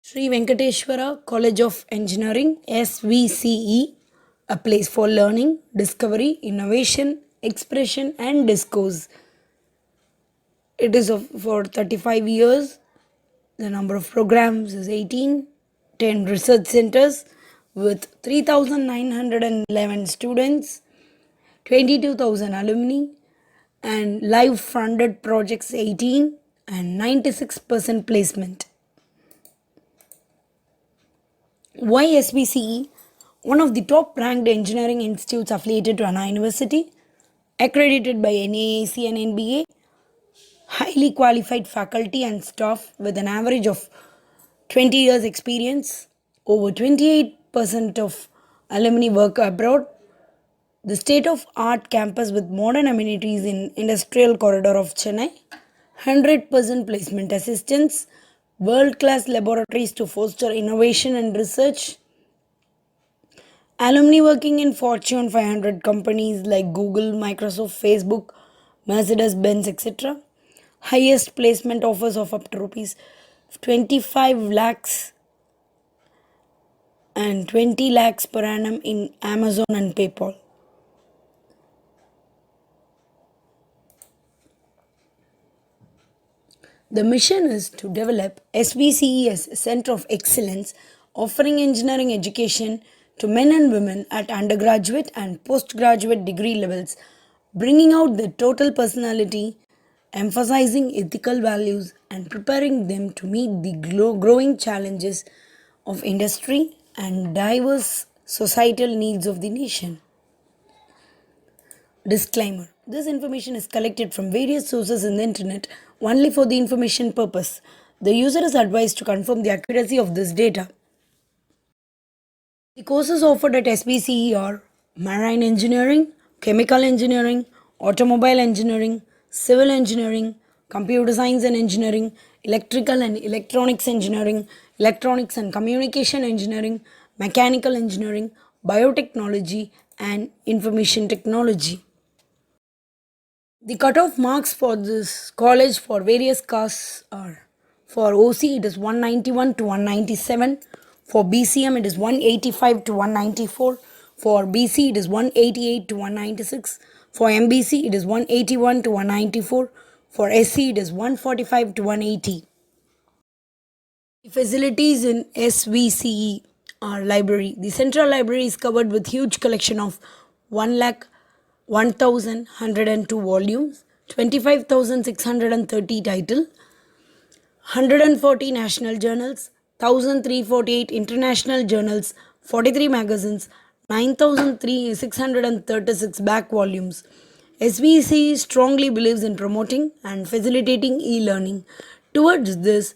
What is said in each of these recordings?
Sri Venkateshwara College of Engineering SVCE, a place for learning, discovery, innovation, expression, and discourse. It is for 35 years. The number of programs is 18, 10 research centers with 3,911 students, 22,000 alumni, and live funded projects 18 and 96% placement. Why SBCE? One of the top ranked engineering institutes affiliated to Anna University, accredited by NAAC and NBA, highly qualified faculty and staff with an average of 20 years experience, over 28% of alumni work abroad, the state of art campus with modern amenities in industrial corridor of Chennai, 100% placement assistance, world class laboratories to foster innovation and research, alumni working in Fortune 500 companies like Google, Microsoft, Facebook, Mercedes Benz, etc. Highest placement offers of up to rupees 25 lakhs and 20 lakhs per annum in Amazon and PayPal. The mission is to develop SVCE as a center of excellence, offering engineering education to men and women at undergraduate and postgraduate degree levels, bringing out their total personality, emphasizing ethical values, and preparing them to meet the growing challenges of industry and diverse societal needs of the nation. Disclaimer: this information is collected from various sources in the internet only for the information purpose. The user is advised to confirm the accuracy of this data. The courses offered at SBCE are Marine Engineering, Chemical Engineering, Automobile Engineering, Civil Engineering, Computer Science and Engineering, Electrical and Electronics Engineering, Electronics and Communication Engineering, Mechanical Engineering, Biotechnology, and Information Technology. The cutoff marks for this college for various castes are: for OC it is 191 to 197, for BCM it is 185 to 194, for BC it is 188 to 196, for MBC it is 181 to 194, for SC it is 145 to 180. The facilities in SVCE are library. The central library is covered with huge collection of 1 lakh 1102 volumes, 25,630 title, 140 national journals, 1348 international journals, 43 magazines, 9636 back volumes. SVC strongly believes in promoting and facilitating e-learning. Towards this,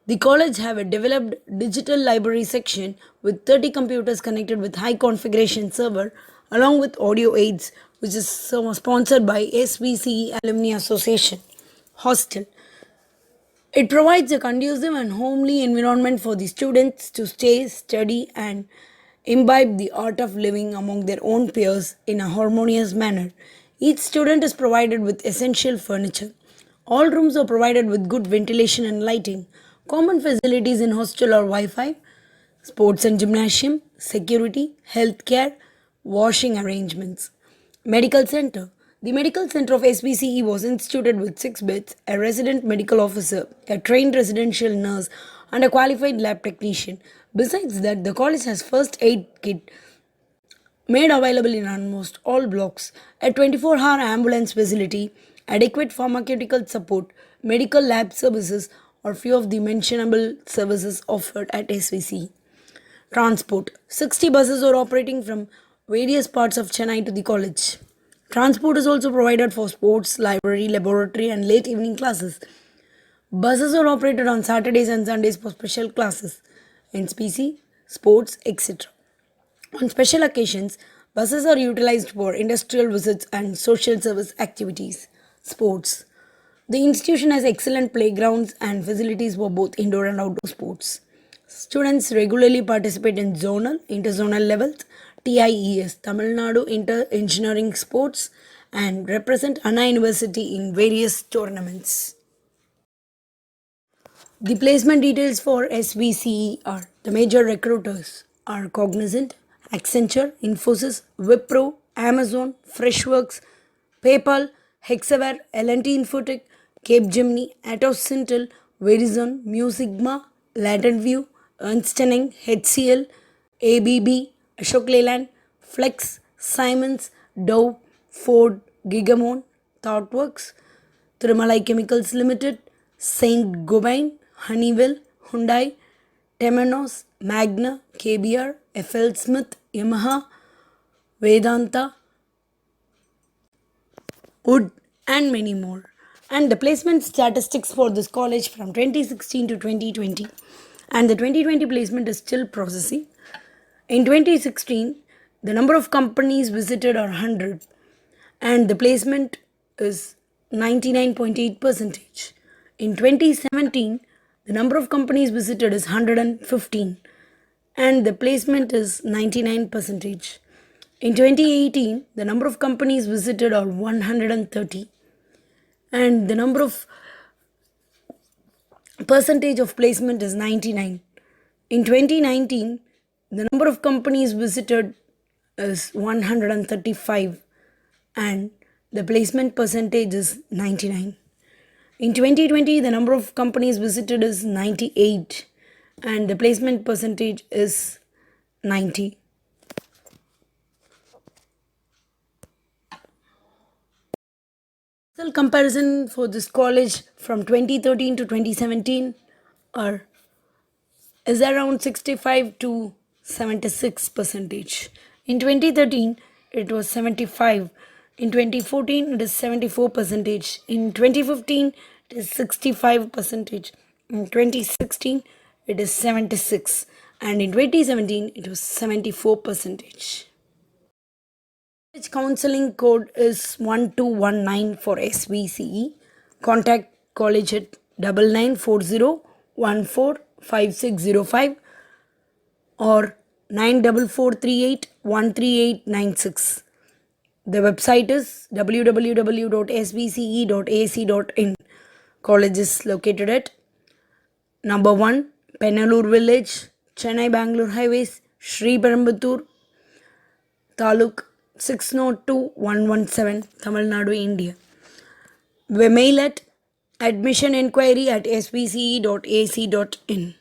the college have a developed digital library section with 30 computers connected with high configuration server along with audio aids, which is sponsored by SVCE Alumni Association. Hostel. It provides a conducive and homely environment for the students to stay, study, and imbibe the art of living among their own peers in a harmonious manner. Each student is provided with essential furniture. All rooms are provided with good ventilation and lighting. Common facilities in hostel are Wi Fi, sports and gymnasium, security, healthcare, washing arrangements. Medical Center. The Medical Center of SBCE was instituted with 6 beds, a resident medical officer, a trained residential nurse, and a qualified lab technician. Besides that, the college has first aid kit made available in almost all blocks, a 24-hour ambulance facility, adequate pharmaceutical support, medical lab services, or few of the mentionable services offered at SVC. Transport. 60 buses are operating from various parts of Chennai to the college. Transport is also provided for sports, library, laboratory, and late evening classes. Buses are operated on Saturdays and Sundays for special classes, NSPC, sports, etc. On special occasions, buses are utilized for industrial visits and social service activities. Sports. The institution has excellent playgrounds and facilities for both indoor and outdoor sports. Students regularly participate in zonal, interzonal levels, TIES, Tamil Nadu Inter Engineering Sports, and represent Anna University in various tournaments. The placement details for SVCE are the major recruiters are Cognizant, Accenture, Infosys, Wipro, Amazon, Freshworks, PayPal, Hexaware, L&T Infotech, Capgemini, Atos Syntel, Verizon, Mu Sigma, LatentView, Ernst & Young, HCL, ABB, Ashok Leyland, Flex, Siemens, Dow, Ford, Gigamon, ThoughtWorks, Trimalai Chemicals Limited, Saint Gobain, Honeywell, Hyundai, Temenos, Magna, KBR, FL Smith, Yamaha, Vedanta, Wood, and many more. And the placement statistics for this college from 2016 to 2020. And the 2020 placement is still processing. In 2016, the number of companies visited are 100 and the placement is 99.8 percentage. In 2017, the number of companies visited is 115 and the placement is 99 percentage. In 2018, the number of companies visited are 130 and the number of percentage of placement is 99. In 2019, the number of companies visited is 135 and the placement percentage is 99. In 2020, the number of companies visited is 98 and the placement percentage is 90. Result comparison for this college from 2013 to 2017 are is around 65 to 76 percentage. In 2013, it was 75. In 2014, it is 74 percentage. In 2015, it is 65 percentage. In 2016, it is 76. And in 2017, it was 74 percentage. College counseling code is 1219 for SVCE. Contact college at 9940145605 or 94438 The website is www.svce.ac.in. College is located at number 1, Penalur Village, Chennai Bangalore Highways, Sri Perambuttur, Taluk 602117, Tamil Nadu, India. We mail at admissionenquiry@svce.ac.in.